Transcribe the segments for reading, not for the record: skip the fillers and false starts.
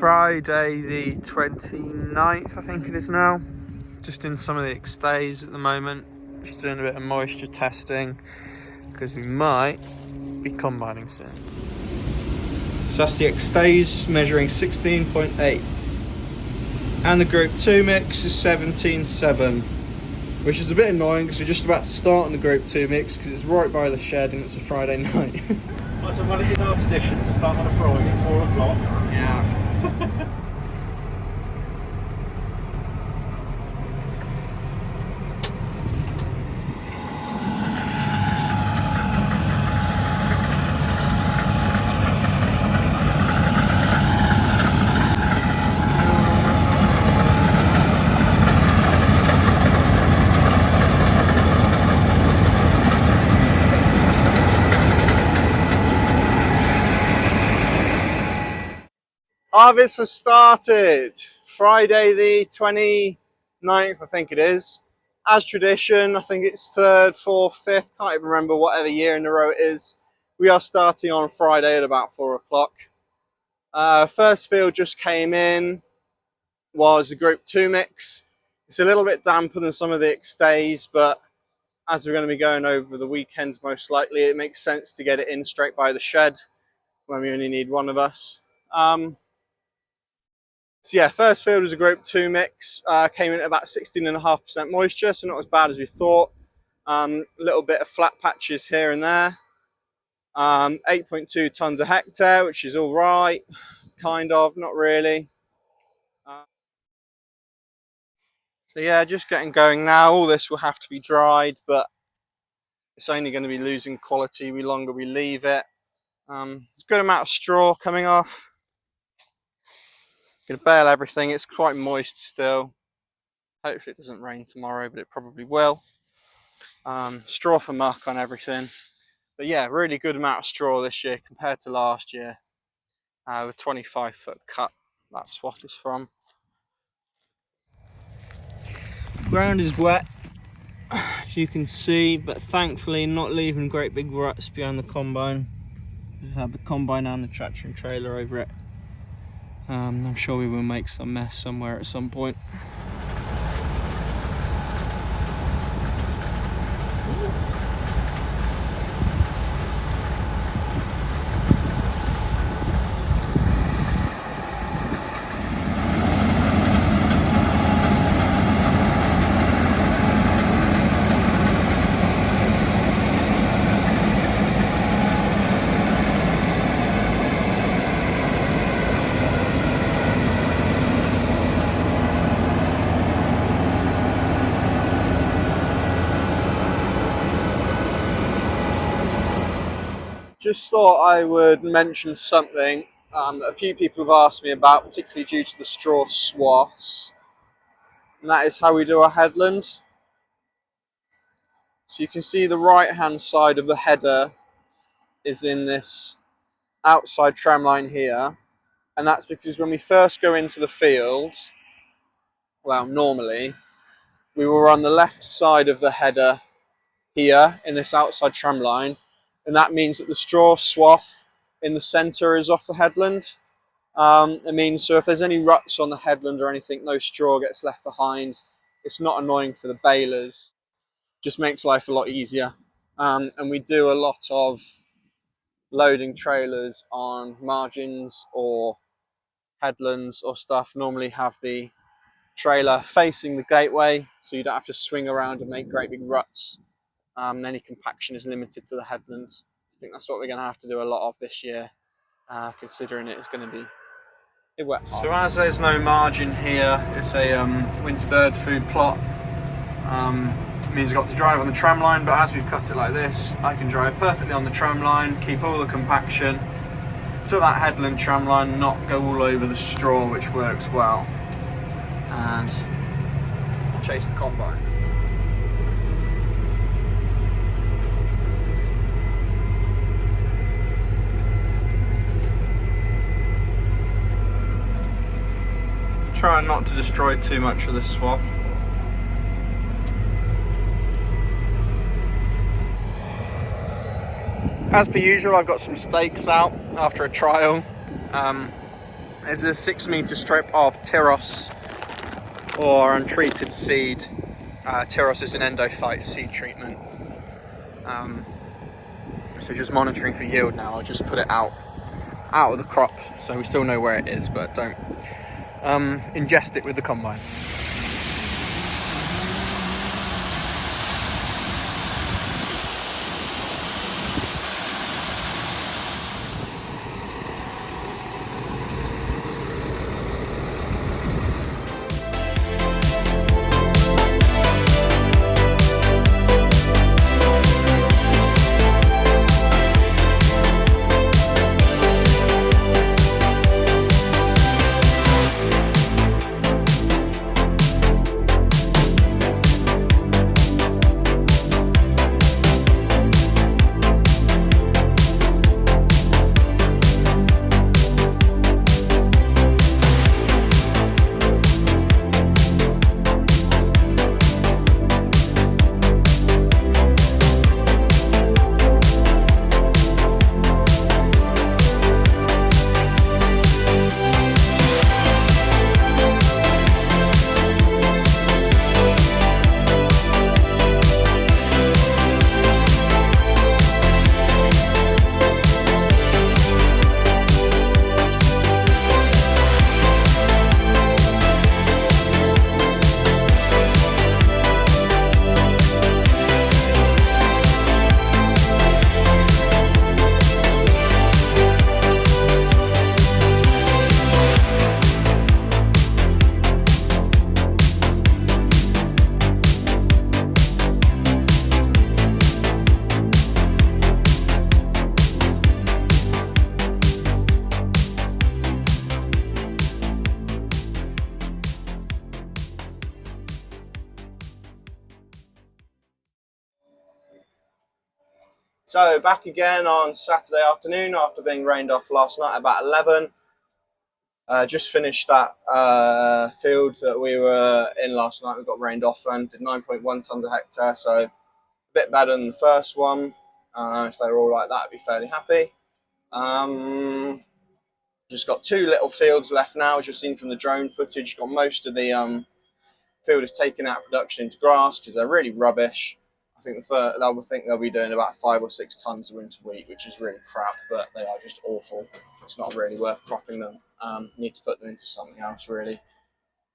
Friday the 29th, I think it is now. Just in some of the extays at the moment. Just doing a bit of moisture testing because we might be combining soon. So that's the extays measuring 16.8. And the group 2 mix is 17.7. Which is a bit annoying because we're just about to start on the group 2 mix because it's right by the shed and it's a Friday night. Well, it is our tradition to start on a Friday at 4 o'clock. Yeah. Harvest has started. Friday the 29th, I think it is. As tradition, I think it's 3rd, 4th, 5th, can't even remember whatever year in a row it is. We are starting on Friday at about 4 o'clock. First field just came in, was the group 2 mix. It's a little bit damper than some of the extays, but as we're going to be going over the weekends most likely, it makes sense to get it in straight by the shed when we only need one of us. So yeah, first field was a group 2 mix, came in at about 16.5% moisture, so not as bad as we thought. A little bit of flat patches here and there. 8.2 tonnes a hectare, which is all right, kind of, not really. So yeah, just getting going now. All this will have to be dried, but it's only going to be losing quality the longer we leave it. It's a good amount of straw coming off. Gonna bale everything. It's quite moist still. Hopefully it doesn't rain tomorrow, but it probably will. Straw for muck on everything. But yeah, really good amount of straw this year compared to last year. With 25-foot cut that swath is from. Ground is wet, as you can see, but thankfully not leaving great big ruts behind the combine. Just had the combine and the tractor and trailer over it. I'm sure we will make some mess somewhere at some point. Just thought I would mention something that a few people have asked me about, particularly due to the straw swaths, and that is how we do our headland. So you can see the right hand side of the header is in this outside tram line here, and that's because when we first go into the field, well, normally we will run the left side of the header here in this outside tram line, and that means that the straw swath in the center is off the headland. It means so if there's any ruts on the headland or anything, no straw gets left behind. It's not annoying for the balers, just makes life a lot easier. And we do a lot of loading trailers on margins or headlands or stuff. Normally have the trailer facing the gateway, so you don't have to swing around and make great big ruts. Any compaction is limited to the headlands. I think that's what we're going to have to do a lot of this year, considering it is going to be a wet harvest. So as there's no margin here, it's a winter bird food plot. It means I've got to drive on the tram line, but as we've cut it like this, I can drive perfectly on the tram line, keep all the compaction to that headland tram line, not go all over the straw, which works well, and chase the combine. Try not to destroy too much of this swath. As per usual, I've got some stakes out after a trial. There's a 6 metre strip of Tyros, or untreated seed. Tyros is an endophyte seed treatment. So just monitoring for yield now. I'll just put it out of the crop, so we still know where it is, but don't ingest it with the combine. So back again on Saturday afternoon after being rained off last night about 11. Just finished that field that we were in last night. We got rained off and did 9.1 tonnes a hectare, so a bit better than the first one. If they were all like that, I'd be fairly happy. Just got 2 little fields left now, as you've seen from the drone footage. Got most of the field is taken out of production into grass because they're really rubbish. I think they'll be doing about 5 or 6 tonnes of winter wheat, which is really crap, but they are just awful. It's not really worth cropping them. Need to put them into something else, really.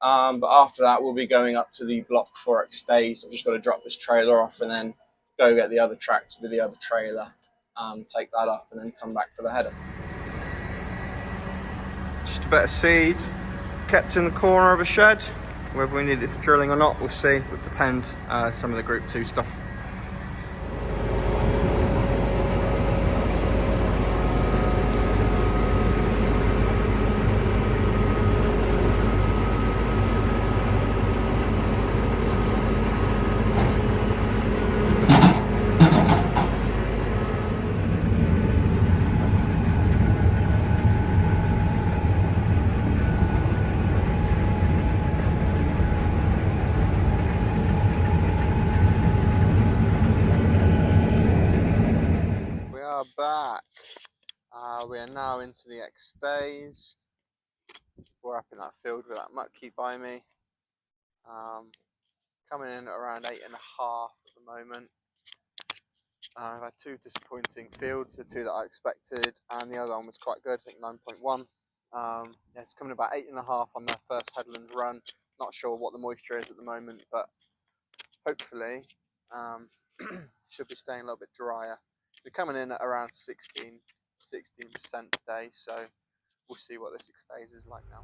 But after that, we'll be going up to the block 4X stays. I've just got to drop this trailer off and then go get the other tractor with the other trailer, take that up, and then come back for the header. Just a bit of seed kept in the corner of a shed. Whether we need it for drilling or not, we'll see. It would depend. Some of the Group 2 stuff. Back. We are now into the X days. We're up in that field with that mucky by me. Coming in at around 8.5 at the moment. I've had 2 disappointing fields, the 2 that I expected, and the other one was quite good, I think 9.1. Yeah, it's coming about 8.5 on their first headland run. Not sure what the moisture is at the moment, but hopefully should be staying a little bit drier. We're coming in at around 16% today, so we'll see what this X days is like now.